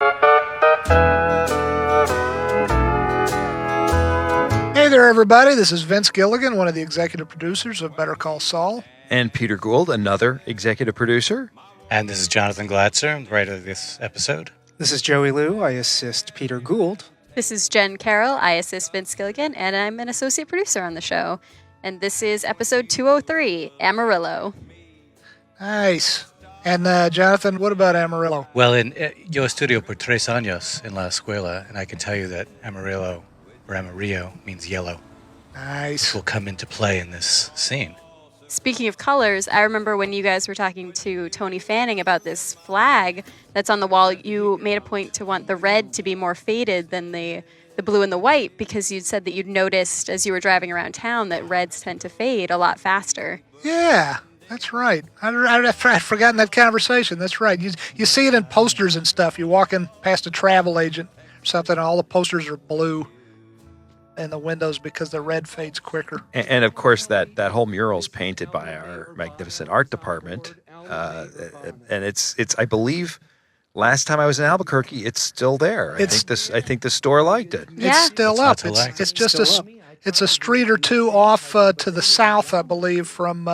Hey there, everybody. This is Vince Gilligan, one of the executive producers of Better Call Saul. And Peter Gould, another executive producer. And this is Jonathan Glatzer, writer of this episode. This is Joey Liew. I assist Peter Gould. This is Jenn Carroll. I assist Vince Gilligan, and I'm an associate producer on the show. And this is episode 203, Amarillo. Nice. And Jonathan, what about Amarillo? Well, yo estudio por 3 años en la escuela, and I can tell you that Amarillo, or Amarillo, means yellow. Nice. Which will come into play in this scene. Speaking of colors, I remember when you guys were talking to Tony Fanning about this flag that's on the wall, you made a point to want the red to be more faded than the blue and the white, because you'd said that you'd noticed as you were driving around town that reds tend to fade a lot faster. Yeah, that's right. I'd forgotten that conversation. That's right. You see it in posters and stuff. You're walking past a travel agent or something, and all the posters are blue in the windows because the red fades quicker. And of course, that whole mural's painted by our magnificent art department. And it's I believe last time I was in Albuquerque, it's still there. I think the store liked it. Yeah. It's still up. It's just it's a street or two off to the south, I believe, from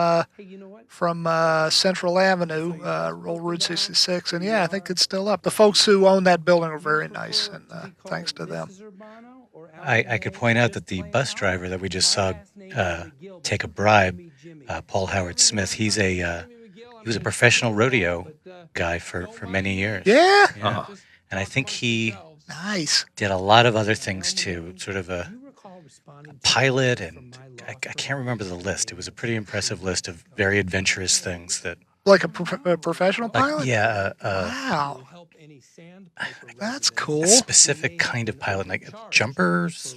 Central Avenue, old Route 66. And yeah, I think it's still up. The folks who own that building are very nice, and thanks to them. I could point out that the bus driver that we just saw take a bribe, Paul Howard Smith, he was a professional rodeo guy for many years. Yeah? Uh-huh. And I think he did a lot of other things too, sort of a pilot, and I can't remember the list. It was a pretty impressive list of very adventurous things that... Like a professional pilot? Yeah. Wow. That's cool. A specific kind of pilot, like jumpers.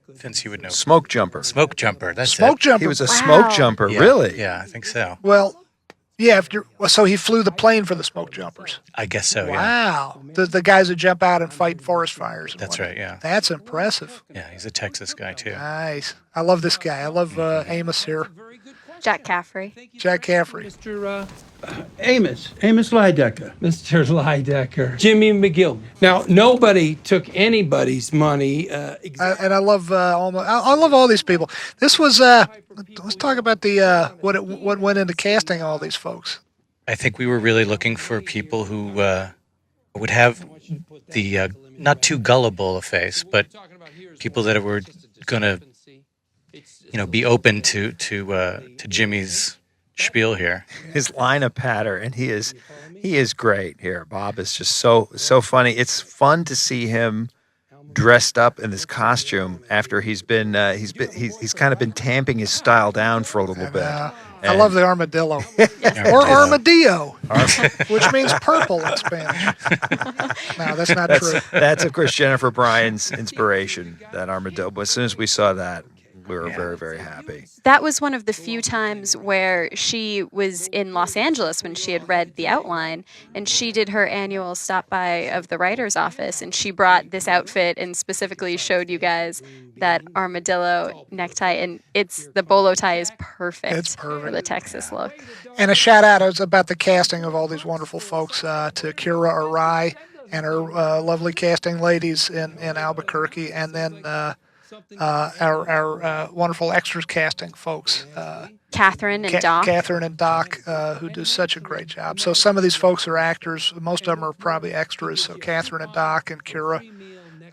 Vince, you would know. Smoke jumper. Smoke jumper. That's Smoke jumper. He was a smoke jumper, Yeah, really? Yeah, I think so. Well, yeah. So he flew the plane for the smoke jumpers. I guess so. Yeah. Wow. The guys that jump out and fight forest fires. That's right. Yeah. That's impressive. Yeah, he's a Texas guy too. Nice. I love this guy. I love Amos here. Jack Caffrey. Jack Caffrey. Mr. Amos Lydecker. Mr. Lydecker. Jimmy McGill. Now, nobody took anybody's money. And I love I love all these people. This was let's talk about the what went into casting all these folks. I think we were really looking for people who would have the not too gullible a face, but people that were going to be open to Jimmy's spiel here. His line of patter, and he is great here. Bob is just so funny. It's fun to see him dressed up in this costume after he's kind of been tamping his style down for a little bit. I love the armadillo. Or armadillo, which means purple in Spanish. No, that's not true. That's, of course, Jennifer Bryan's inspiration, that armadillo. But as soon as we saw that, we were very, very happy. That was one of the few times where she was in Los Angeles when she had read the outline, and she did her annual stop by of the writer's office, and she brought this outfit and specifically showed you guys that armadillo necktie, and the bolo tie is perfect. It's perfect for the Texas look. And a shout out about the casting of all these wonderful folks to Kira Arai and her lovely casting ladies in Albuquerque, and then our wonderful extras casting folks. Catherine and Doc. Catherine and Doc, who do such a great job. So some of these folks are actors. Most of them are probably extras. So Catherine and Doc and Kira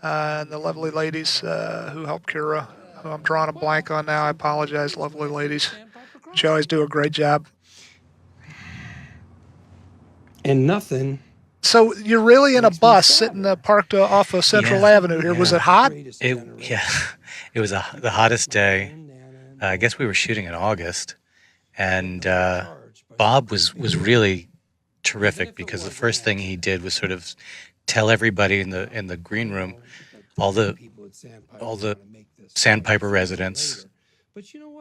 and the lovely ladies who help Kira, who I'm drawing a blank on now. I apologize, lovely ladies. But you always do a great job. And nothing. So you're really in a bus sitting parked off of Central Avenue here. Yeah. Was it hot? It was the hottest day. I guess we were shooting in August, and Bob was really terrific because the first thing he did was sort of tell everybody in the green room, all the Sandpiper residents,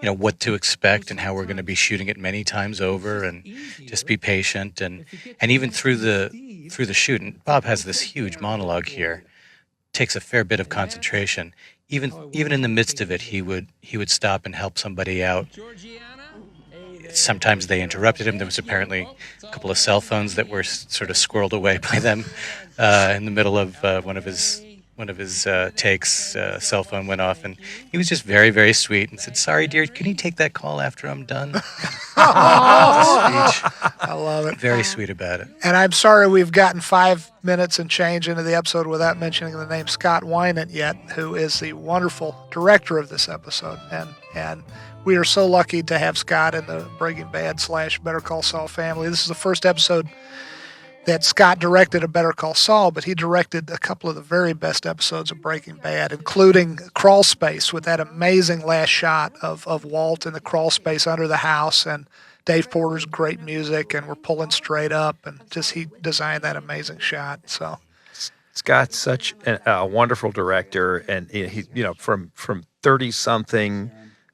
what to expect and how we're going to be shooting it many times over, and just be patient, and even through the shoot. And Bob has this huge monologue here, takes a fair bit of concentration. Even in the midst of it, he would stop and help somebody out. sometimes they interrupted him. There was apparently a couple of cell phones that were sort of squirreled away by them in the middle of one of his takes. Cell phone went off, and he was just very, very sweet and said, "Sorry, dear, can you take that call after I'm done?" I love it. Very sweet about it. And I'm sorry we've gotten 5 minutes and change into the episode without mentioning the name Scott Wynant yet, who is the wonderful director of this episode. And we are so lucky to have Scott in the Breaking Bad / Better Call Saul family. This is the first episode that Scott directed of Better Call Saul, but he directed a couple of the very best episodes of Breaking Bad, including Crawl Space with that amazing last shot of Walt in the crawl space under the house, and Dave Porter's great music, and we're pulling straight up, and just he designed that amazing shot. So Scott's such a wonderful director, and he, from 30-something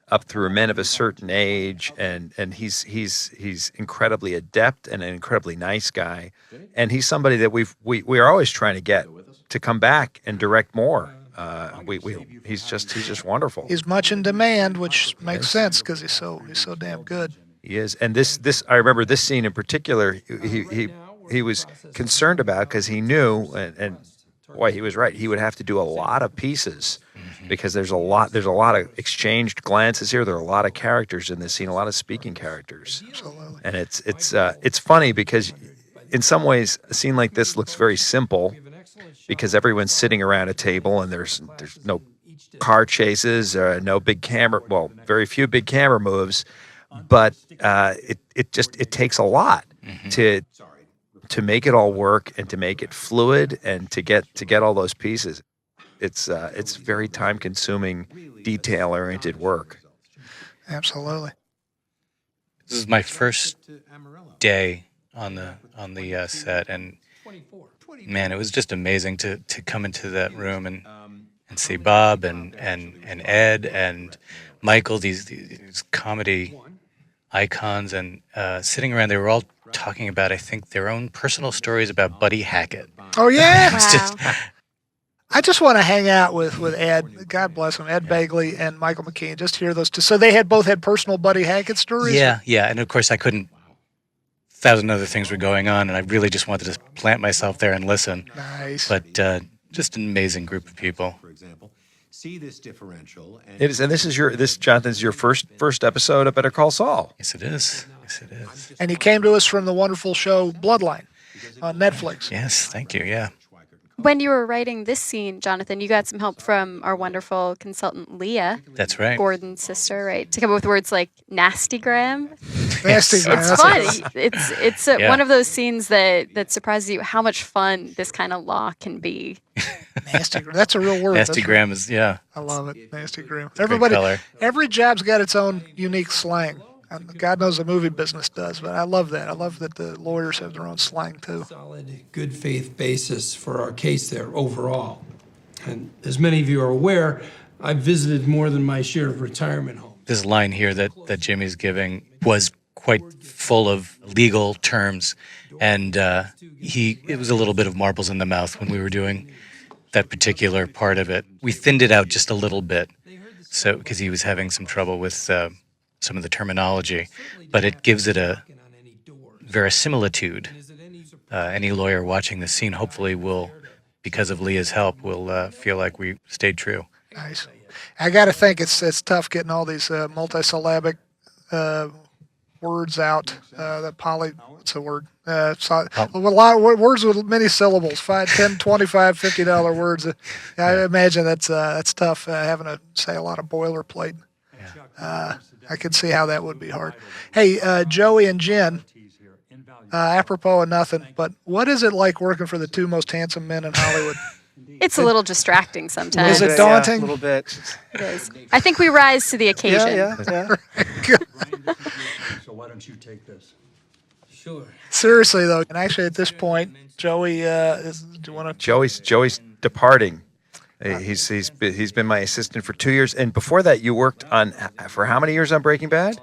up through men of a certain age, and he's incredibly adept and an incredibly nice guy, and he's somebody that we are always trying to get to come back and direct more. He's just wonderful. He's much in demand, which makes sense because he's so damn good. He is, and this I remember this scene in particular. He was concerned about because he knew, and boy, he was right. He would have to do a lot of pieces. Because there's a lot of exchanged glances here. There are a lot of characters in this scene, a lot of speaking characters. Absolutely. And it's funny because in some ways a scene like this looks very simple because everyone's sitting around a table and there's no car chases, no big camera, well, very few big camera moves, but it takes a lot to make it all work and to make it fluid and to get all those pieces. It's very time-consuming, detail-oriented work. Absolutely. This is my first day on the set, and man, it was just amazing to come into that room and see Bob and Ed and Michael, these comedy icons, and sitting around. They were all talking about, I think, their own personal stories about Buddy Hackett. Oh yeah. Wow. I just want to hang out with Ed. God bless him, Ed Begley and Michael McKean. Just hear those two. So they both had personal Buddy Hackett stories. Yeah, and of course I couldn't. 1,000 other things were going on, and I really just wanted to plant myself there and listen. Nice. But just an amazing group of people. See this differential. It is, and this Jonathan is your first episode of Better Call Saul. Yes, it is. Yes, it is. And he came to us from the wonderful show Bloodline on Netflix. Yes, thank you. Yeah. When you were writing this scene, Jonathan, you got some help from our wonderful consultant, Leah, That's right. Gordon's sister, right? To come up with words like nastygram. Nasty, man. It's That's fun. It's Yeah. one of those scenes that surprises you how much fun this kind of law can be. Nasty. That's a real word. Nastygram is, yeah. I love it. Nasty gram. Great Everybody, color. every job's got its own unique slang. And God knows the movie business does, but I love that. I love that the lawyers have their own slang too. Solid, good faith basis for our case there overall. And as many of you are aware, I've visited more than my share of retirement homes. This line here that Jimmy's giving was quite full of legal terms, and it was a little bit of marbles in the mouth when we were doing that particular part of it. We thinned it out just a little bit, so because he was having some trouble with some of the terminology, but it gives it a verisimilitude. Any lawyer watching the scene hopefully will, because of Leah's help, will feel like we stayed true. Nice. I got to think it's tough getting all these multisyllabic words out. What's the word? A lot of words with many syllables, $5, $10, $25, $50 words. I imagine that's tough having to say a lot of boilerplate. I could see how that would be hard. Hey, Joey and Jenn, apropos of nothing, but what is it like working for the two most handsome men in Hollywood? It's a little distracting sometimes. Is it daunting? Yeah, a little bit. It is. I think we rise to the occasion. Yeah. So why don't you take this? Sure. Seriously, though, and actually at this point, Joey, do you want to? Joey's departing. He's been my assistant for 2 years, and before that, you worked for how many years on Breaking Bad?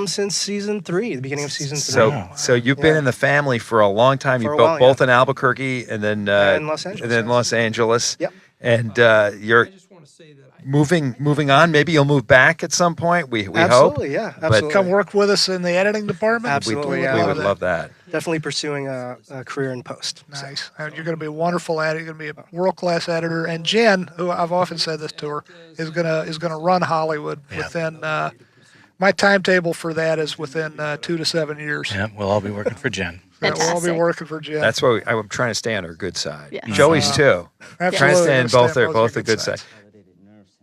Since season 3, the beginning of season 3. So you've been in the family for a long time. For You a while, both in Albuquerque and then in Los Angeles. and then Los Angeles. Yep. And I you're just want to say that moving on. Maybe you'll move back at some point. We hope. Absolutely, yeah, absolutely. Come work with us in the editing department. Absolutely, we yeah. would love that. Definitely pursuing a career in post. Nice. And you're going to be a wonderful editor. You're going to be a world-class editor. And Jenn, who I've often said this to her, is going to run Hollywood within. My timetable for that is within 2 to 7 years. Yeah, we'll all be working for Jenn. Yeah, we'll all be Fantastic. working for Jenn. That's why I'm trying to stay on her good side. Yeah. Joey's too. Absolutely. Trying to stay on both Understand both the your good side.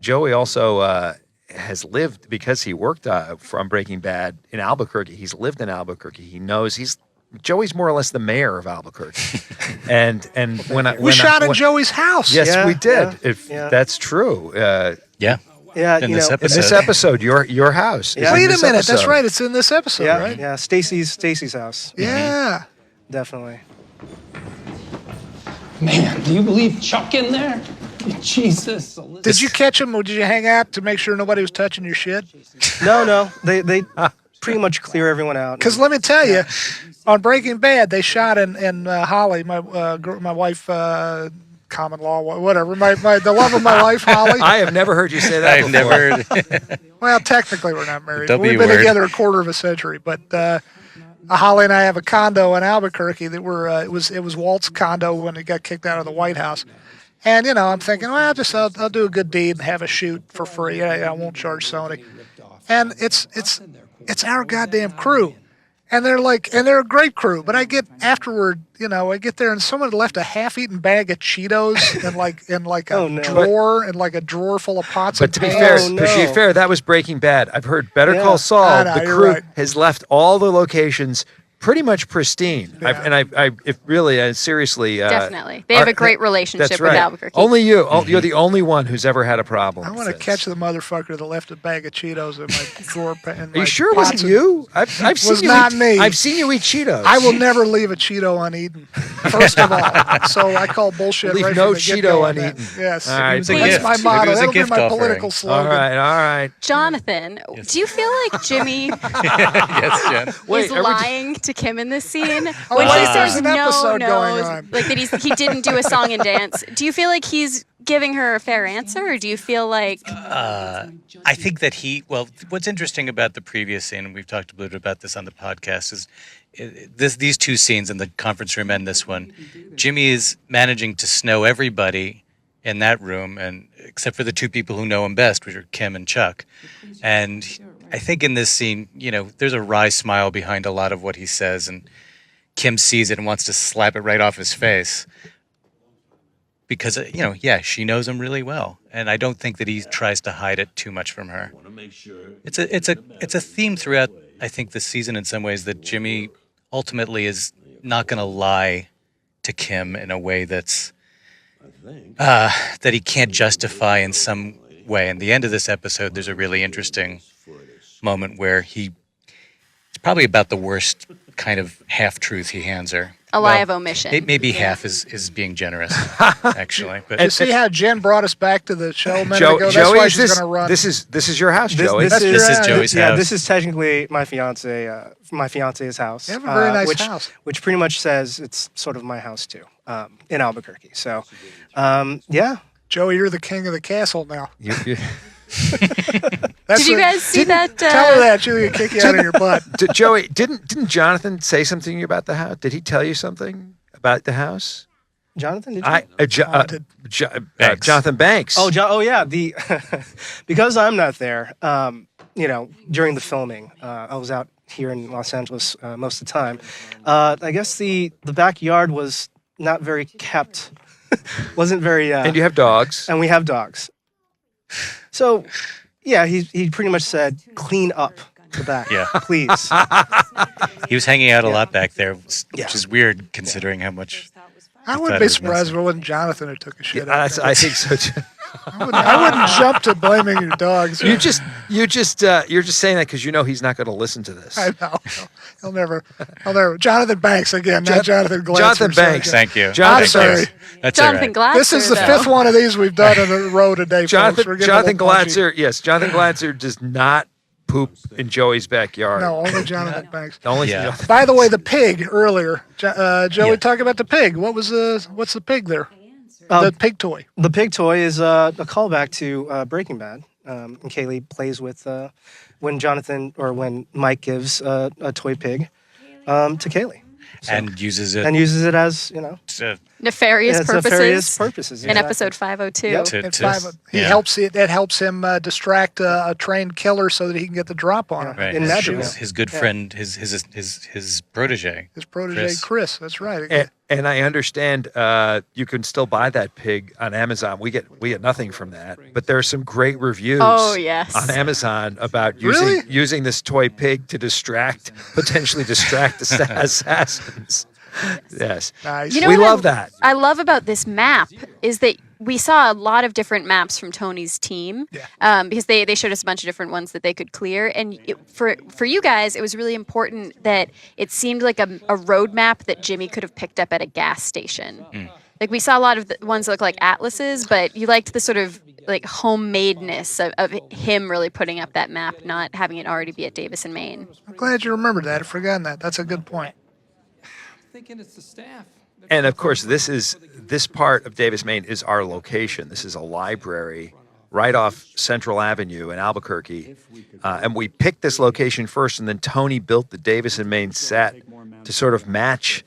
Joey also has lived, because he worked from Breaking Bad in Albuquerque. He's lived in Albuquerque. He knows Joey's more or less the mayor of Albuquerque. and We shot in Joey's house. Yes, Yeah, we did. yeah. That's true. Yeah. Yeah, In you this know, In this episode, your house. is Yeah. in Wait a this minute. That's episode. right. It's in this episode, yeah, right? yeah. Stacy's house. Yeah. Definitely. Man, do you believe Chuck in there? Jesus. Did you catch him, or did you hang out to make sure nobody was touching your shit? No, they pretty much clear everyone out. Because let me tell you, on Breaking Bad, they shot in Holly, my wife, common law, whatever, the love of my life, Holly. I have never heard you say that I've before. never. Well, technically, we're not married. The We've W been word. together a quarter of a century, but Holly and I have a condo in Albuquerque that it was Walt's condo when he got kicked out of the White House. And I'm thinking, well, I'll do a good deed and have a shoot for free. I won't charge Sony. And it's our goddamn crew. And they're a great crew. But I get afterward, I get there and someone left a half-eaten bag of Cheetos in like a Oh, no. drawer, and like a drawer full of pots But and to be pans. fair, that was Breaking Bad. I've heard Better Yeah. Call Saul. I know, The you're crew right. has left all the locations pretty much pristine. Yeah. If really, seriously, Definitely. They have a great relationship that's with right. Albuquerque. Only you. You're the only one who's ever had a problem. I want to with catch this. the motherfucker that left a bag of Cheetos in my drawer. Are you sure it wasn't you? I've seen Was you not eat, me. I've seen you eat Cheetos. I will never leave a Cheeto uneaten, first of all. So I call bullshit Leave right no from the get-go Cheeto on that. uneaten. Yes. All right, It was a That's gift. my Maybe motto. it was a That'll be gift my offering. political All slogan. right. Jonathan, do you feel like Jimmy Yes, Jen. is lying to Kim in this scene? Oh, When wait, she there's says an no, episode going no, on. like that he didn't do a song and dance. Do you feel like he's giving her a fair answer, or do you feel like I think that what's interesting about the previous scene, and we've talked a little bit about this on the podcast, is these two scenes in the conference room and this one. Jimmy is managing to snow everybody in that room, and except for the two people who know him best, which are Kim and Chuck. And I think in this scene, there's a wry smile behind a lot of what he says, and Kim sees it and wants to slap it right off his face. Because, she knows him really well. And I don't think that he tries to hide it too much from her. It's a theme throughout, I think, this season in some ways, that Jimmy ultimately is not going to lie to Kim in a way that's that he can't justify in some way. In the end of this episode, there's a really interesting moment where it's probably about the worst kind of half-truth he hands her. a lie of omission? Maybe half is being generous, actually. But You see how Jen brought us back to the show a minute Joe, ago? That's Joey, why is she's this going to run. this is your house, This, Joey? this That's is, your This is house. Joey's yeah, house. this is technically my fiance's house. You have a very nice which, house. Which pretty much says it's sort of my house too, in Albuquerque. So, yeah. Joey, you're the king of the castle now. Did you guys see that? Tell her that. She'll kick you out of your butt. Joey, didn't Jonathan say something to you about the house? Did he tell you something about the house? Jonathan, did you? Banks. Jonathan Banks. Oh yeah. The because I'm not there. During the filming, I was out here in Los Angeles most of the time. I guess the backyard was not very kept. Wasn't very. And you have dogs. And we have dogs. So, yeah, he pretty much said, clean up the back, Yeah. please. He was hanging out a lot back there, which Yeah. is weird considering how much. I wouldn't thought be it was surprised if it wasn't Jonathan who took a shit out there. I think so too. I wouldn't jump to blaming your dogs. You're just saying that because you know he's not going to listen to this. I know. He'll never. Jonathan Banks again, not Jonathan Glatzer. Jonathan sorry. Banks. Thank you. Jonathan sorry. Banks. That's all Jonathan right. Glatzer. This is the though. fifth one of these we've done in a row today, folks. We're getting a Jonathan little punchy. Glatzer. Yes, Jonathan Glatzer does not poop in Joey's backyard. No, only Jonathan Banks. Only Yeah. By the way, the pig earlier. Joey, Yeah. talk about the pig. What's the pig there? The pig toy. The pig toy is a callback to Breaking Bad. And Kaylee plays with when Mike gives a toy pig to Kaylee. So, and uses it as to, Nefarious as purposes. nefarious purposes In exactly. episode 502. Yep. to, And to he yeah. helps it helps him distract a trained killer so that he can get the drop on him. Right. in his, Nashville. his good friend, his protege. His protege Chris. That's right. And I understand you can still buy that pig on Amazon. We get nothing from that, but there are some great reviews Oh, yes. on Amazon about Really? using this toy pig to potentially distract assassins. Yes, Nice. You know we what love that. I love about this map is that we saw a lot of different maps from Tony's team because they showed us a bunch of different ones that they could clear. And for you guys, it was really important that it seemed like a road map that Jimmy could have picked up at a gas station. Like we saw a lot of the ones that look like atlases, but you liked the sort of like homemadeness of him really putting up that map, not having it already be at Davison, Maine. I'm glad you remembered that. I'd forgotten that. That's a good point. Thinking it's the staff. And of course, this part of Davis, Maine is our location. This is a library right off Central Avenue in Albuquerque, and we picked this location first, and then Tony built the Davis and Maine set to sort of match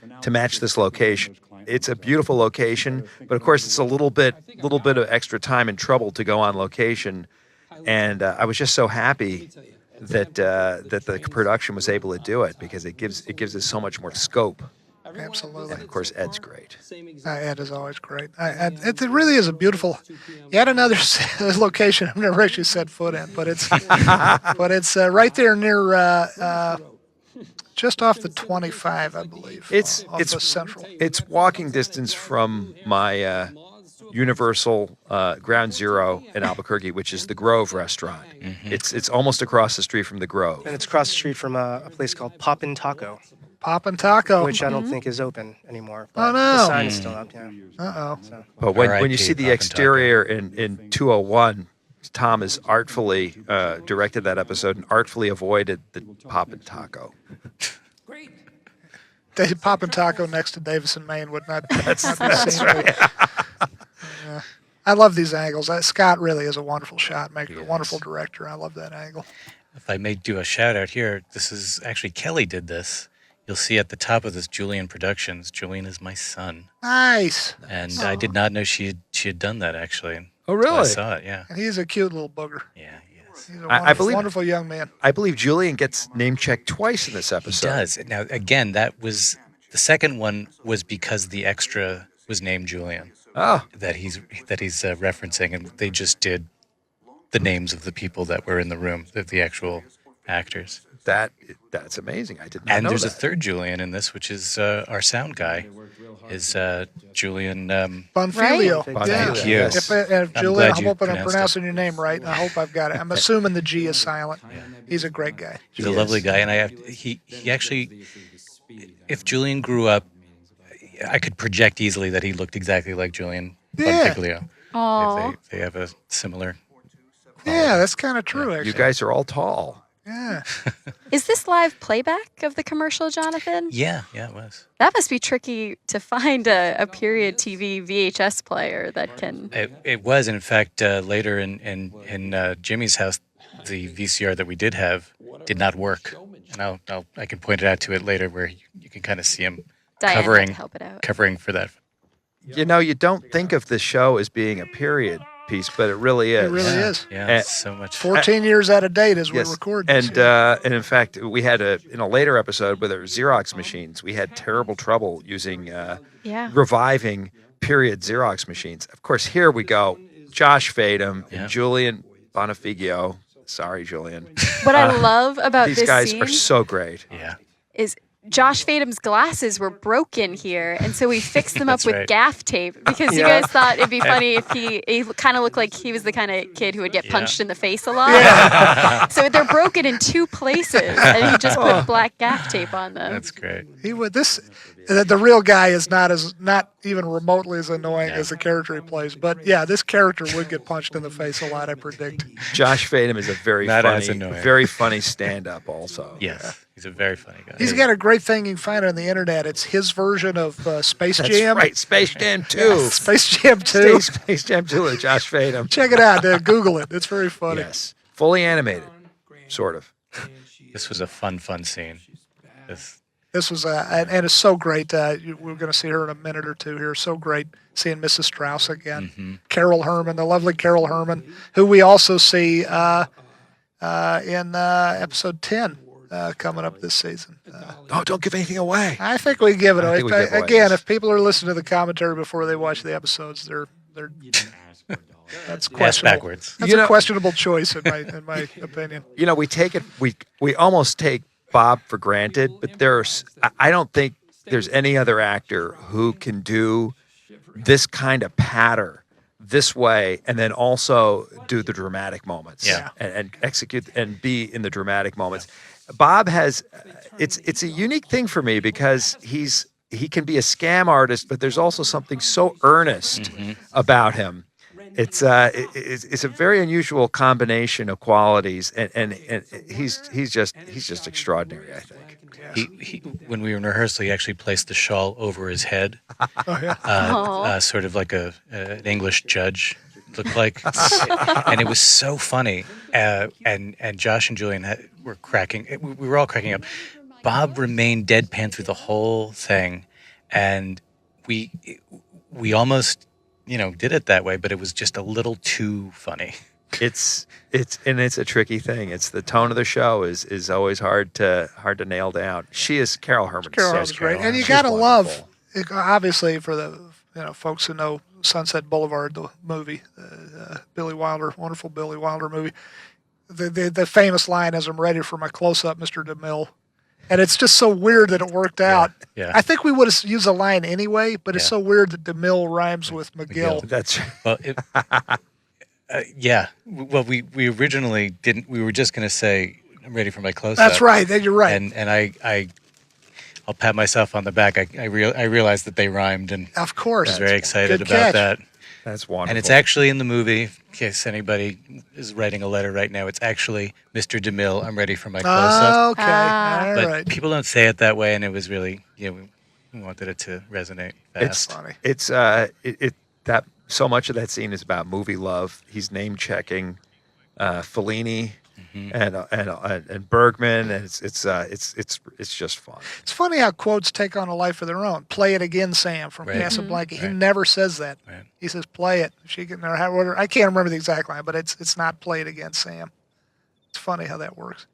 this location. It's a beautiful location, but of course, it's a little bit of extra time and trouble to go on location, and I was just so happy that the production was able to do it because it gives us so much more scope. Absolutely. And of course, Ed's great. Ed is always great. It really is a beautiful. Yet another location I've never actually set foot in, but it's right there near just off the 25, I believe. It's off the Central. It's walking distance from my Universal Ground Zero in Albuquerque, which is the Grove restaurant. It's almost across the street from the Grove. And it's across the street from a place called Poppin' Taco, Poppin' Taco. which I don't think is open anymore. But Oh, no. the sign is still up, yeah. Uh-oh. So, But when you R.I.P. see the Pop and exterior in 201, Tom has artfully directed that episode and artfully avoided the Pop and Taco. Poppin' Taco next to Davison, Maine would not, not be seen. Yeah. I love these angles. Scott really is a wonderful shot maker, a wonderful director. I love that angle. If I may do a shout out here, this is actually Kelly did this. You'll see at the top of this Julian Productions. Julian is my son, Nice. and I did not know she had done that actually. Oh, Until I really? saw it, yeah, And he's a cute little booger. yeah, he is. He's a I wonderful, believe- wonderful young man. I believe Julian gets name checked twice in this He episode. does. Now again, that was the second one was because the extra was named Julian Oh, that he's referencing, and they just did the names of the people that were in the room, the actual actors. that's amazing. I did not And know there's that. a third Julian in this, which is our sound guy, is Julian. Bonfilio. Right. Yeah. Thank you. If I'm Julian, glad I'm you hoping I'm pronounced pronouncing your name right. I hope I've got it. I'm assuming the G is silent. He's a great guy. He's a lovely guy, and he actually, if Julian grew up, I could project easily that he looked exactly like Julian Yeah. Bonfiglio. Oh, They have a similar. Yeah, that's kind of true, actually. You guys are all tall. Yeah. is this live playback of the commercial, Jonathan? Yeah, it was. That must be tricky to find a period TV VHS player that can. It was, and in fact, later in Jimmy's house, the VCR that we did have did not work, and I can point it out to it later where you can kind of see him Diane had covering to help it out. covering for that. You know, you don't think of this show as being a period piece, but it really is. It really is. Yeah, so much. 14 years out of date as we Yes. record this. And in fact, we had in a later episode with our Xerox machines, we had terrible trouble using Yeah. reviving period Xerox machines. Of course, here we go. Josh Fadem Yeah. and Julian Bonfiglio. Sorry, Julian. What I love about These this guys scene are so great. Yeah. is Josh Fadem's glasses were broken here, and so we fixed them up That's with right. gaff tape because you guys thought it'd be funny if he kind of looked like he was the kind of kid who would get punched in the face a lot. So they're broken in two places, and he just put black gaff tape on them. That's great. He would the real guy is not even remotely as annoying as the character he plays. But yeah, this character would get punched in the face a lot, I predict. Josh Fadem is a Not as annoying. very funny stand-up also. Yes. He's a very funny guy. He's got a great thing you can find on the internet. It's his version of Space That's Jam. right. Space Jam 2. Space Jam 2. Space Jam 2 with Josh Fadem. Check it out. Google it. It's very funny. Yes. Fully animated, sort of. This was a fun scene. This was, and it's so great. We're going to see her in a minute or two here. So great seeing Mrs. Strauss again. Mm-hmm. Carol Herman, the lovely Carol Herman, who we also see in episode 10 coming up this season. Don't give anything away. I think we give it I away. think we give away Again, this. if people are listening to the commentary before they watch the episodes, they're that's Ass questionable. backwards. That's a questionable choice in my opinion. You know, we take it. We almost take Bob for granted, but I don't think there's any other actor who can do this kind of patter this way and then also do the dramatic moments. Yeah. And execute and be in the dramatic moments. Bob has it's a unique thing for me because he can be a scam artist, but there's also something so earnest about him. It's a very unusual combination of qualities, and he's just extraordinary, I think. He when we were in rehearsal, he actually placed the shawl over his head, sort of like an English judge looked like, and it was so funny. And Josh and Julian were cracking. We were all cracking up. Bob remained deadpan through the whole thing, and we almost did it that way, but it was just a little too funny. It's a tricky thing. It's the tone of the show is always hard to nail down. She is Carol Herman. Carol Herman's great, and you She's gotta love, wonderful. obviously, for the folks who know Sunset Boulevard, the movie, Billy Wilder, wonderful Billy Wilder movie. The famous line is, "I'm ready for my close-up, Mr. DeMille." And it's just so weird that it worked out. Yeah. I think we would have used a line anyway, but it's so weird that DeMille rhymes with McGill. That's Well, yeah. Well, we originally didn't. We were just going to say, "I'm ready for my close-up." That's right. You're right. And I'll pat myself on the back. I realized that they rhymed, and Of course. I was very excited Good about catch. that. That's wonderful. And it's actually in the movie. In case anybody is writing a letter right now, it's actually Mr. DeMille. I'm ready for my close-up. Okay. All But right. people don't say it that way, and it was really, we wanted it to resonate fast. funny. It's that so much of that scene is about movie love. He's name checking Fellini and Bergman, and it's just fun. It's funny how quotes take on a life of their own. Play it again, Sam, from Right. Casablanca. He Right. never says that. Right. He says, play it. She can, or however, I can't remember the exact line, but it's not play it again, Sam. It's funny how that works.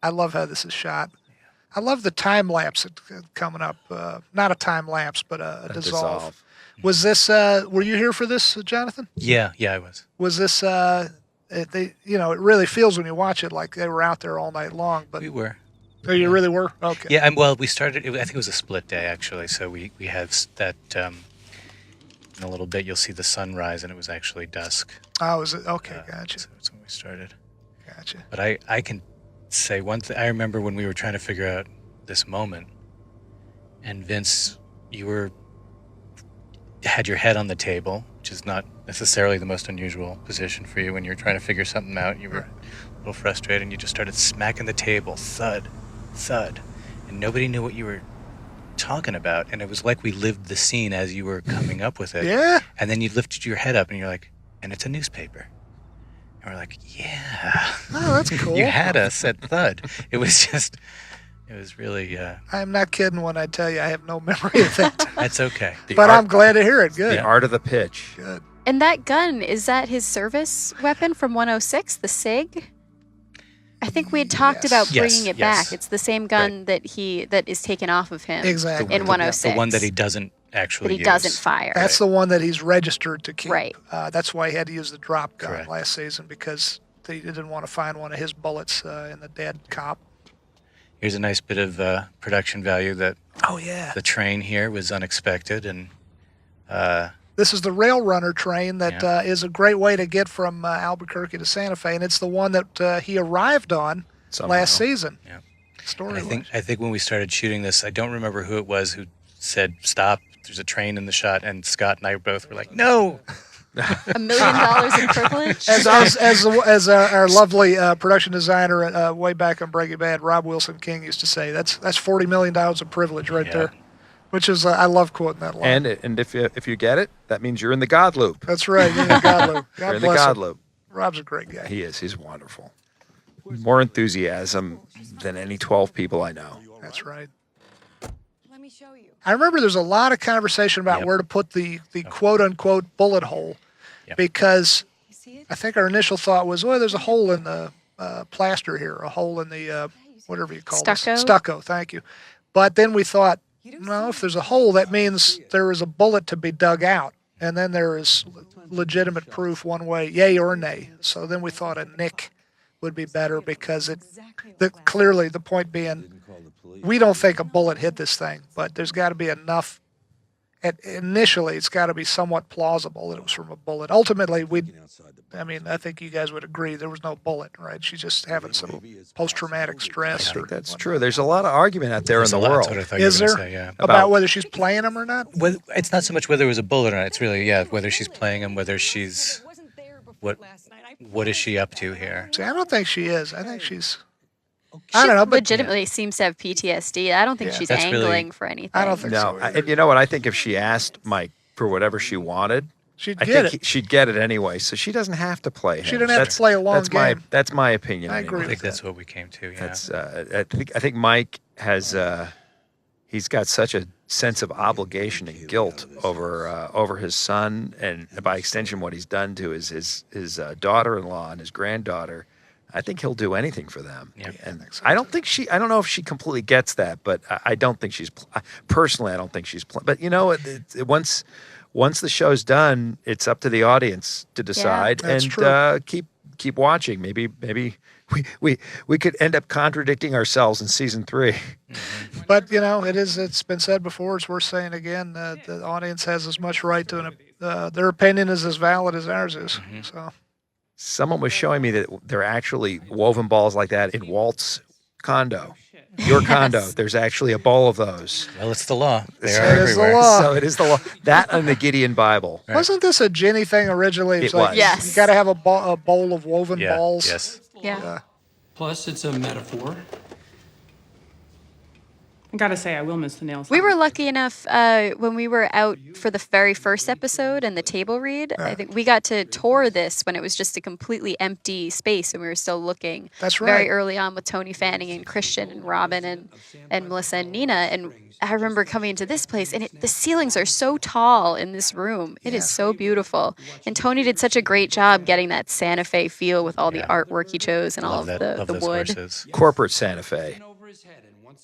I love how this is shot. I love the time lapse coming up. Not a time lapse, but a dissolve. Was this? Were you here for this, Jonathan? Yeah, I was. Was this? It really feels when you watch it like they were out there all night long. But We were. oh, you really were. Okay. Yeah, well, we started. I think it was a split day actually. So we had that. In a little bit, you'll see the sunrise, and it was actually dusk. Oh, was it? Okay, gotcha. So that's when we started. Gotcha. But I can say one thing. I remember when we were trying to figure out this moment, and Vince, you had your head on the table, which is not necessarily the most unusual position for you when you're trying to figure something out. You were a little frustrated, and you just started smacking the table, thud, thud, and nobody knew what you were talking about. And it was like we lived the scene as you were coming up with it. Yeah. And then you lifted your head up, and you're like, and it's a newspaper. And we're like, yeah. Oh, that's cool. You had us at thud. It was really, I'm not kidding when I tell you I have no memory of that. that's okay. But I'm glad to hear it. Good. The art of the pitch. Good. And that gun, is that his service weapon from 106, the SIG? I think we had talked about bringing it Yes. back. It's the same gun that is taken off of him Exactly. in 106. The one that he doesn't actually that he use. doesn't fire. That's the one that he's registered to keep. Right. That's why he had to use the drop gun Correct. last season because he didn't want to find one of his bullets in the dead cop. Here's a nice bit of production value that Oh, yeah. the train here was unexpected, and This is the Rail Runner train that is a great way to get from Albuquerque to Santa Fe, and it's the one that he arrived on Somehow. last season. Yeah. Story I think when we started shooting this, I don't remember who it was who said, stop, there's a train in the shot, and Scott and I both were like, no, $1 million in privilege. As our lovely production designer way back on Breaking Bad, Rob Wilson King used to say, that's $40 million of privilege right there, which is I love quoting that line. And if you get it, that means you're in the God loop. That's right. You're in the God loop. God You're in the bless God him. loop. Rob's a great guy. He is. He's wonderful. More enthusiasm than any 12 people I know. That's right. Let me show you. I remember there's a lot of conversation about where to put the quote-unquote bullet hole, because You see it? I think our initial thought was, well, there's a hole in the plaster here, a hole in the whatever you call Stucco? this. Stucco, thank you. But then we thought, no, if there's a hole, that means there is a bullet to be dug out, and then there is legitimate proof one way, yay or nay. So then we thought a nick would be better, because clearly the point being, we don't think a bullet hit this thing, but there's got to be enough. Initially, it's got to be somewhat plausible that it was from a bullet. Ultimately, I think you guys would agree there was no bullet, right? She's just having some post-traumatic stress. I think that's true. There's a lot of argument out there in the That's world. what I thought Is you were there? going to say, yeah. About whether she's playing him or not? Well, it's not so much whether it was a bullet or not. It's really, whether she's playing him, whether she's what is she up to here? See, I don't think she is. I think she's. She I don't know, but legitimately seems to have PTSD. I don't think she's That's really- angling for anything. I don't think No, so. either. you know what? I think if she asked Mike for whatever she wanted, She'd I get think it. she'd get it anyway. So she doesn't have to play him. She didn't have to play a long that's game. That's my opinion. I agree anyway. I think that's what we came to, yeah. That's I think Mike has he's got such a sense of obligation and guilt over his son, and by extension what he's done to his daughter-in-law and his granddaughter. I think he'll do anything for them. Yeah. And I don't know if she completely gets that, but I don't think she's personally. I don't think she's. But you know, once the show's done, it's up to the audience to decide, that's and true. keep watching. Maybe we could end up contradicting ourselves in season 3. But it's been said before. It's worth saying again. The audience has as much right to their opinion is as valid as ours is. So Someone was showing me that there are actually woven balls like that in Walt's condo. Your condo, there's actually a bowl of those. Well, it's the law. They So are it is the everywhere. law. So it is the law. That and the Gideon Bible. wasn't this a Jenny thing originally? It's It like, was. Yes. You got to have a bowl of woven Yeah, balls. yes. Yeah. Plus, it's a metaphor. I gotta say, I will miss the nails. We were lucky enough when we were out for the very first episode and the table read. I think we got to tour this when it was just a completely empty space, and we were still looking. That's Very right. early on with Tony Fanning and Christian and Robin and Melissa and Nina. And I remember coming into this place, and the ceilings are so tall in this room. It is so beautiful. And Tony did such a great job getting that Santa Fe feel with all the artwork he chose and all Love of that. Love the those wood. horses. Corporate Santa Fe.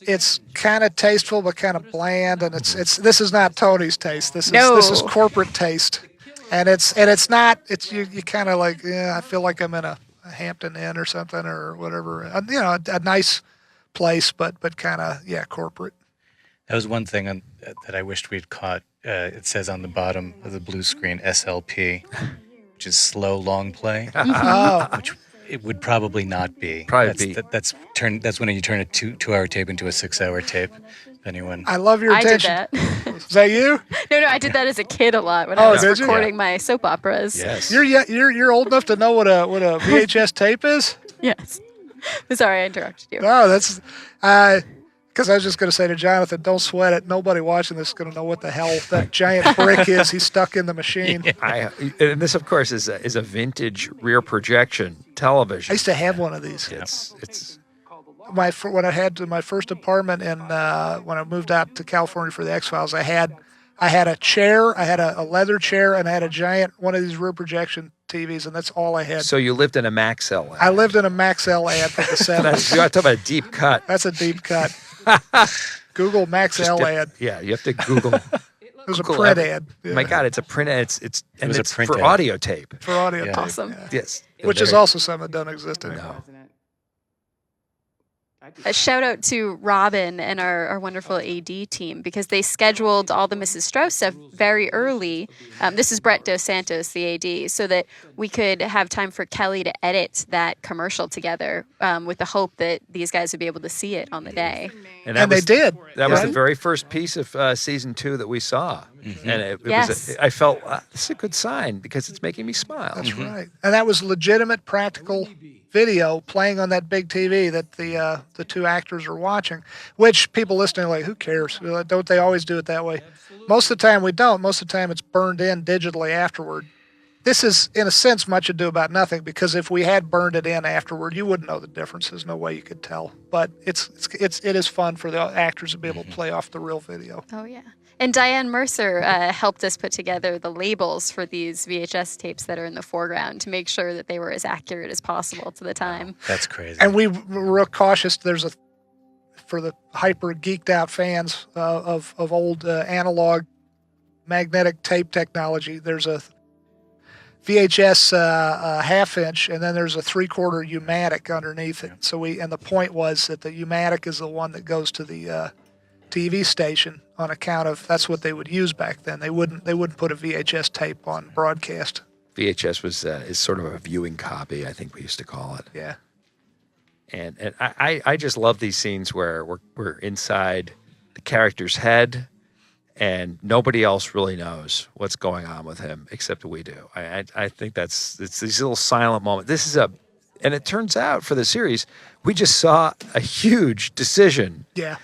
It's kind of tasteful, but kind of bland, and it's this is not Tony's taste. This is No. corporate taste, and it's not. It's you kind of like, I feel like I'm in a Hampton Inn or something or whatever. A nice place, but kind of corporate. That was one thing that I wished we'd caught. It says on the bottom of the blue screen SLP, which is slow long play, Oh, which it would probably not be. Probably That's when you turn a 2-hour tape into a 6-hour tape. If anyone. I love your I did attention. that. Is that you? No, I did that as a kid a lot when Oh, I was did you? recording my soap operas. Yes. You're old enough to know what a VHS tape is? Yes. Sorry, I interrupted you. No, that's because I was just going to say to Jonathan, don't sweat it. Nobody watching this is going to know what the hell that giant brick is he's stuck in the machine. And this, of course, is a vintage rear projection television. I used to have one of these. It's When I had my first apartment and when I moved out to California for the X-Files, I had a chair, I had a leather chair, and I had a giant one of these rear projection TVs, and that's all I had. so you lived in a Maxell. I lived in a Maxell ad from the 70s. You got to talk about a deep cut. That's a deep cut. Google Maxell ad. Yeah, you have to Google. It was a Google print every- ad. Yeah, My God, it's a print ad. It's was a it's print for ad. audio tape. for audio Yeah. tape. Awesome. Yeah. Yes. Which is also something that doesn't exist anymore. President. A shout out to Robin and our wonderful AD team, because they scheduled all the Mrs. Strauss stuff very early. This is Brett Dos Santos, the AD, so that we could have time for Kelly to edit that commercial together, with the hope that these guys would be able to see it on the day. And they did. That was Yeah. the very first piece of season 2 that we saw, and it Yes. was. I felt this is a good sign because it's making me smile. That's right. And that was legitimate, practical video playing on that big TV that the two actors are watching, which people listening are like, who cares? Don't they always do it that way? Most of the time we don't. Most of the time it's burned in digitally afterward. This is, in a sense, much ado about nothing, because if we had burned it in afterward, you wouldn't know the difference. There's no way you could tell. But it is fun for the actors to be able to play off the real video. Oh, yeah. And Diane Mercer helped us put together the labels for these VHS tapes that are in the foreground to make sure that they were as accurate as possible to the time. That's crazy. And we were real cautious. For the hyper geeked out fans of old analog magnetic tape technology, there's a VHS half inch, and then there's a 3/4 U-matic underneath it. And the point was that the U-matic is the one that goes to the TV station, on account of that's what they would use back then. They wouldn't put a VHS tape on broadcast. VHS is sort of a viewing copy, I think we used to call it. Yeah. And I just love these scenes where we're inside the character's head, and nobody else really knows what's going on with him except we do. I think it's these little silent moments. And it turns out for the series, we just saw a huge decision. Yeah.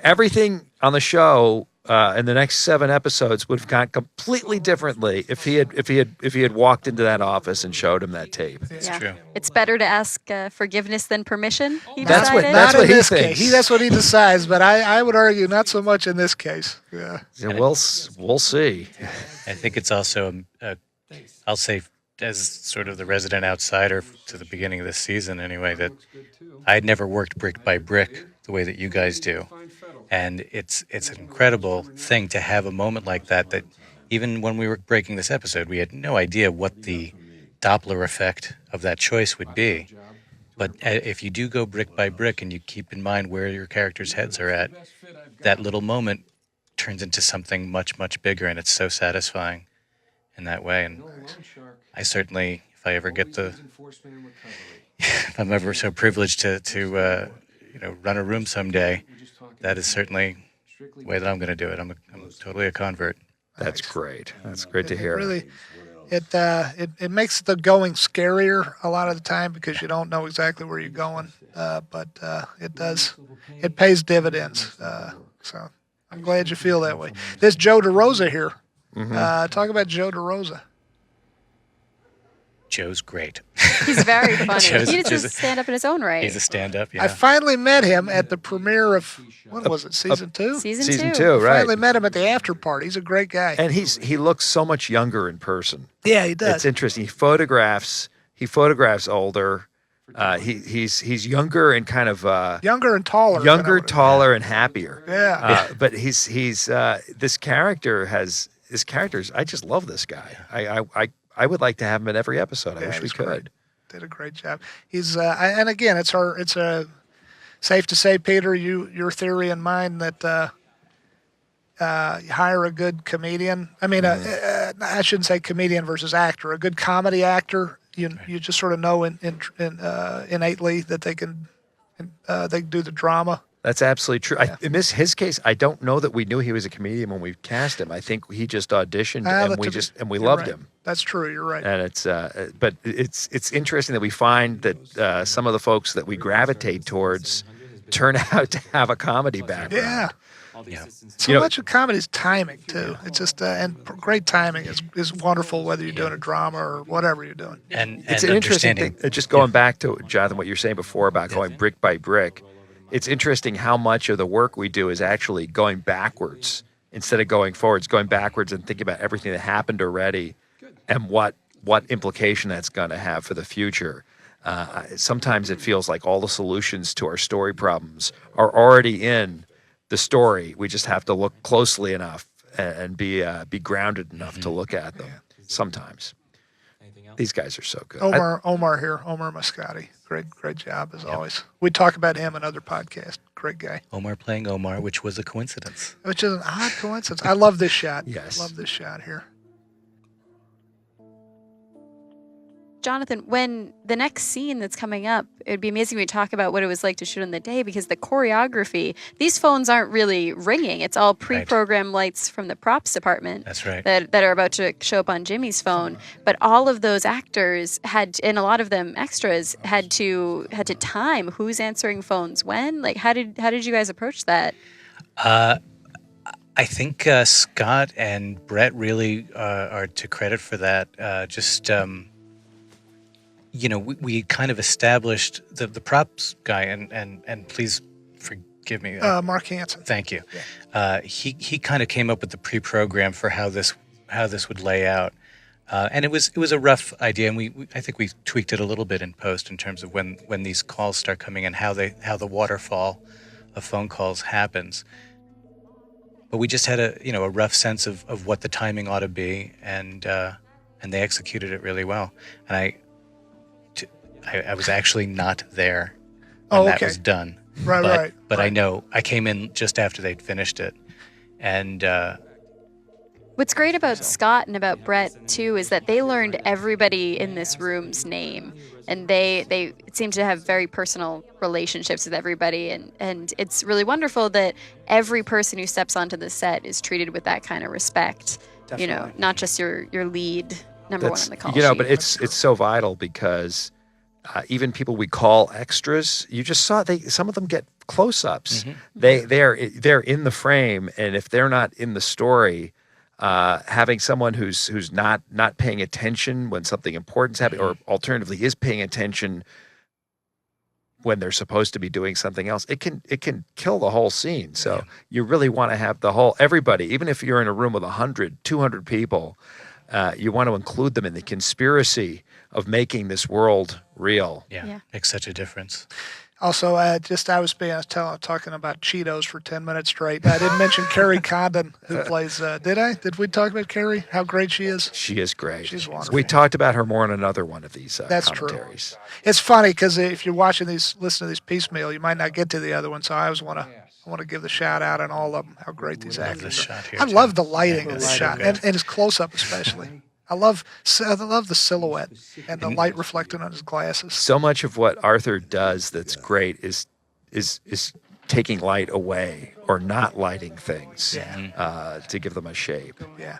Everything on the show in the next 7 episodes would have gone completely differently if he had walked into that office and showed him that tape. It's true. It's better to ask forgiveness than permission, he That's what- decided. that's Not in he this thinks. case. That's what he decides, but I would argue not so much in this case. Yeah. And we'll see. I think it's also, I'll say, as sort of the resident outsider to the beginning of this season anyway, that I'd never worked brick by brick the way that you guys do. And it's an incredible thing to have a moment like that even when we were breaking this episode, we had no idea what the Doppler effect of that choice would be. But if you do go brick by brick and you keep in mind where your characters' heads are at, that little moment turns into something much, much bigger, and it's so satisfying in that way. And I certainly, if I ever get if I'm ever so privileged to run a room someday, that is certainly the way that I'm going to do it. I'm totally a convert. That's great. That's great to hear. Really, it makes the going scarier a lot of the time because you don't know exactly where you're going. But it pays dividends. So I'm glad you feel that way. There's Joe DeRosa here. Talk about Joe DeRosa. Joe's great. He's very funny. Joe's He needs to just- stand up in his own right. He's a stand-up, yeah. I finally met him at the premiere of, what was it, season 2? Season 2, right? Finally met him at the after party. He's a great guy. And he looks so much younger in person. Yeah, he does. It's interesting. He photographs older. He's younger and kind of Younger and taller. than I younger, would've- taller, and happier. Yeah. But he's this character I just love this guy. I would like to have him in every episode. I Yeah, wish we he's could. great. Did a great job. He's and again, it's safe to say, Peter, your theory and mine that you hire a good comedian. I mean, I shouldn't say comedian versus actor. A good comedy actor, you just sort of know innately that they can do the drama. That's absolutely true. In his case, I don't know that we knew he was a comedian when we cast him. I think he just auditioned and we you're loved right. him. That's true. You're right. And but it's interesting that we find that some of the folks that we gravitate towards turn out to have a comedy background. Yeah. So much of comedy is timing too. It's just and great timing is wonderful whether you're doing a drama or whatever you're doing. And It's an interesting understanding. thing. Just going back to, Jonathan, what you're saying before about going brick by brick, it's interesting how much of the work we do is actually going backwards instead of going forwards, going backwards and thinking about everything that happened already and what implication that's going to have for the future. Sometimes it feels like all the solutions to our story problems are already in the story. We just have to look closely enough and be grounded enough to look at them sometimes. These guys are so good. Omar here, Omar Mascati. Great job as always. We talk about him in other podcasts. Great guy. Omar playing Omar, which was a coincidence. Which is an odd coincidence. I love this shot. Yes. I love this shot here. Jonathan, when the next scene that's coming up, it would be amazing we talk about what it was like to shoot on the day, because the choreography, these phones aren't really ringing. It's all pre-programmed lights from the props department. That's right. That are about to show up on Jimmy's phone. But all of those actors had, and a lot of them extras, had to time who's answering phones when. Like, how did you guys approach that? I think Scott and Brett really are to credit for that. We kind of established the props guy, and please forgive me. Mark Hansen. Thank you. Yeah. He kind of came up with the pre-program for how this would lay out, and it was a rough idea, and I think we tweaked it a little bit in post in terms of when these calls start coming and how the waterfall of phone calls happens. But we just had a rough sense of what the timing ought to be, and they executed it really well, and I was actually not there when that was done. Right. But I know I came in just after they'd finished it. And what's great about Scott and about Brett too is that they learned everybody in this room's name, and they seem to have very personal relationships with everybody, and it's really wonderful that every person who steps onto the set is treated with that kind of respect. Definitely. Not just your lead number one on the call but sheet. it's so vital, because even people we call extras, you just saw some of them get close-ups. Mm-hmm. They're in the frame, and if they're not in the story, having someone who's not paying attention when something important's happening, or alternatively is paying attention when they're supposed to be doing something else, it can kill the whole scene. So you really want to have everybody, even if you're in a room with 100, 200 people, you want to include them in the conspiracy of making this world real. Yeah. Makes such a difference. Also, I was talking about Cheetos for 10 minutes straight. I didn't mention Carrie Condon, who plays. Did I? Did we talk about Carrie? How great she is. She is great. She's wonderful. We talked about her more in another one of these That's commentaries. True. It's funny because if you're watching listening to these piecemeal, you might not get to the other one. So I always want to give the shout out on all of them. How great these actors are. I love the lighting of the shot and his close up especially. I love the silhouette and the light reflecting on his glasses. So much of what Arthur does that's great is taking light away or not lighting things to give them a shape. Yeah.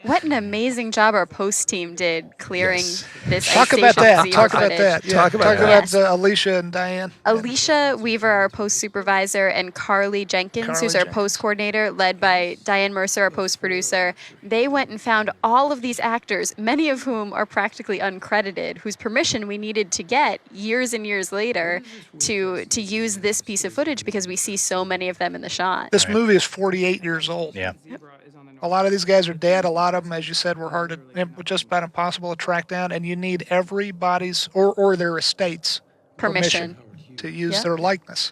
What an amazing job our post team did clearing this. Talk about that. Talk about that. Yeah. Talk about Alicia and Diane. Alicia Weaver, our post supervisor, and Carly Jenkins, who's our post coordinator, led by Diane Mercer, our post producer. They went and found all of these actors, many of whom are practically uncredited, whose permission we needed to get years and years later to use this piece of footage, because we see so many of them in the shot. This movie is 48 years old. Yeah. A lot of these guys are dead. A lot of them, as you said, were just about impossible to track down, and you need everybody's or their estate's permission to use their likeness.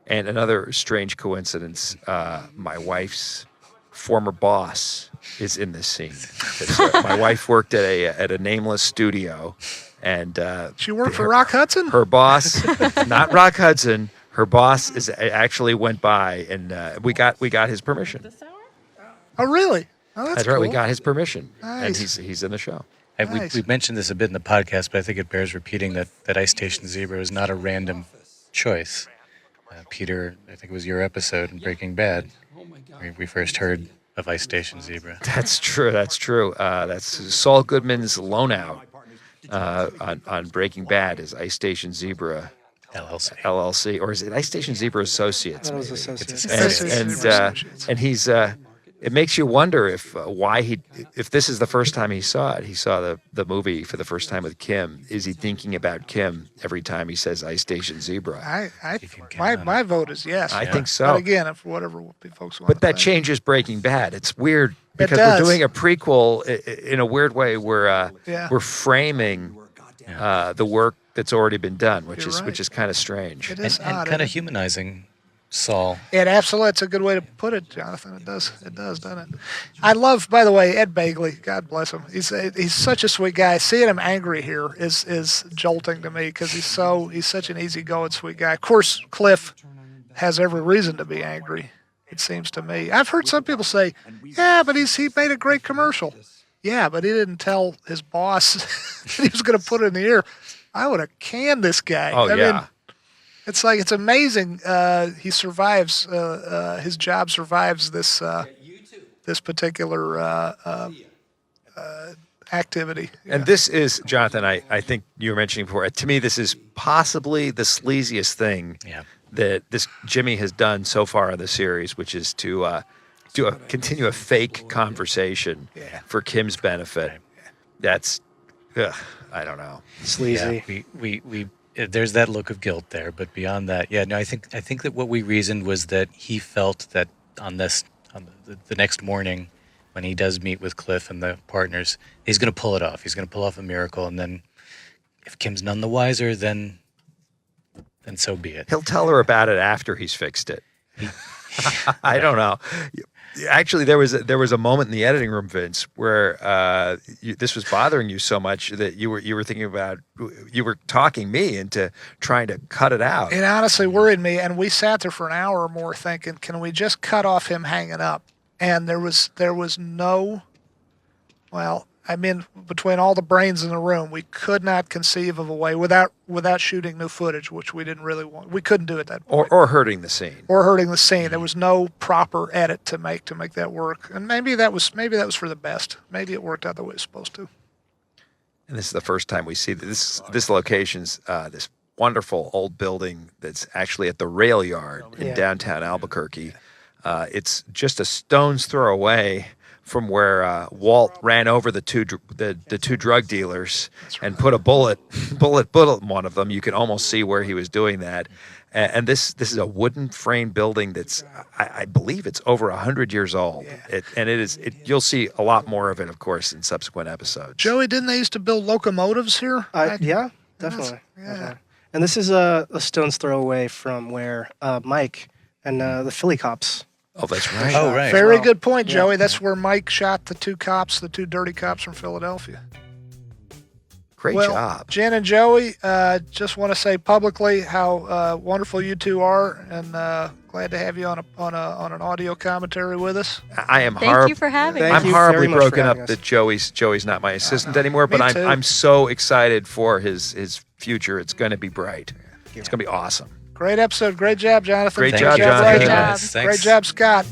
And another strange coincidence, my wife's former boss is in this scene. My wife worked at a nameless studio, and she worked for Rock Hudson? Her boss, not Rock Hudson, her boss actually went by, and we got his permission. Oh, really? Oh, that's right. cool. We got his permission, Nice. and he's in the show. And Nice. we've mentioned this a bit in the podcast, but I think it bears repeating that Ice Station Zebra is not a random choice. Peter, I think it was your episode in Breaking Bad where we first heard of Ice Station Zebra. That's true. That's Saul Goodman's loan out on Breaking Bad is Ice Station Zebra LLC, or is it Ice Station Zebra Associates? That was maybe? Associates. And he's it makes you wonder if this is the first time he saw it. He saw the movie for the first time with Kim. Is he thinking about Kim every time he says Ice Station Zebra? My vote is yes. I think so. But again, for whatever folks want. But that changes Breaking Bad. It's weird because we're doing a prequel in a weird way. We're framing the work that's already been done, which is kind of strange. It is and kind of humanizing Saul. It's a good way to put it, Jonathan. It does, doesn't it? I love, by the way, Ed Begley. God bless him. He's such a sweet guy. Seeing him angry here is jolting to me because he's such an easygoing, sweet guy. Of course, Cliff has every reason to be angry, it seems to me. I've heard some people say, yeah, but he made a great commercial. Yeah, but he didn't tell his boss that he was going to put it in the air. I would have canned this guy. Oh, I yeah. mean, it's amazing. He survives. His job survives this particular activity. And this is, Jonathan, I think you were mentioning before, to me, this is possibly the sleaziest thing that this Jimmy has done so far in the series, which is to continue a fake conversation for Kim's benefit. That's, I don't know. Sleazy. Yeah, we there's that look of guilt there, but beyond that, I think that what we reasoned was that he felt that on the next morning when he does meet with Cliff and the partners, he's going to pull it off. He's going to pull off a miracle, and then if Kim's none the wiser, then so be it. He'll tell her about it after he's fixed it. I don't know. Actually, there was a moment in the editing room, Vince, where this was bothering you so much that you were thinking about, you were talking me into trying to cut it out. It honestly worried me, and we sat there for an hour or more thinking, can we just cut off him hanging up? And there was no, well, I mean, between all the brains in the room, we could not conceive of a way without shooting new footage, which we didn't really want. We couldn't do it that point. Or hurting the scene. Or hurting the scene. There was no proper edit to make that work. And maybe that was for the best. Maybe it worked out the way it's supposed to. And this is the first time we see this location's this wonderful old building that's actually at the rail yard in downtown Albuquerque. It's just a stone's throw away from where Walt ran over the two drug dealers and put a bullet in one of them. You can almost see where he was doing that. And this is a wooden frame building that's I believe it's over 100 years old. You'll see a lot more of it, of course, in subsequent episodes. Joey, didn't they used to build locomotives here? Yeah, definitely. Definitely. And this is a stone's throw away from where Mike and the Philly cops. Oh, that's right. Oh, right. Very good point, Joey. That's where Mike shot the two dirty cops from Philadelphia. Great job. Jenn and Joey, just want to say publicly how wonderful you two are, and glad to have you on an audio commentary with us. I am Thank you for having me. I'm you horribly very much for broken up having us. that Joey's not my assistant anymore, but Me too. I'm so excited for his future. It's going to be bright. It's going to be awesome. Great episode. Great job, Jonathan. Great Thank job, you. Jonathan. Thank you, Good guys. job. Thanks. Great job, Scott.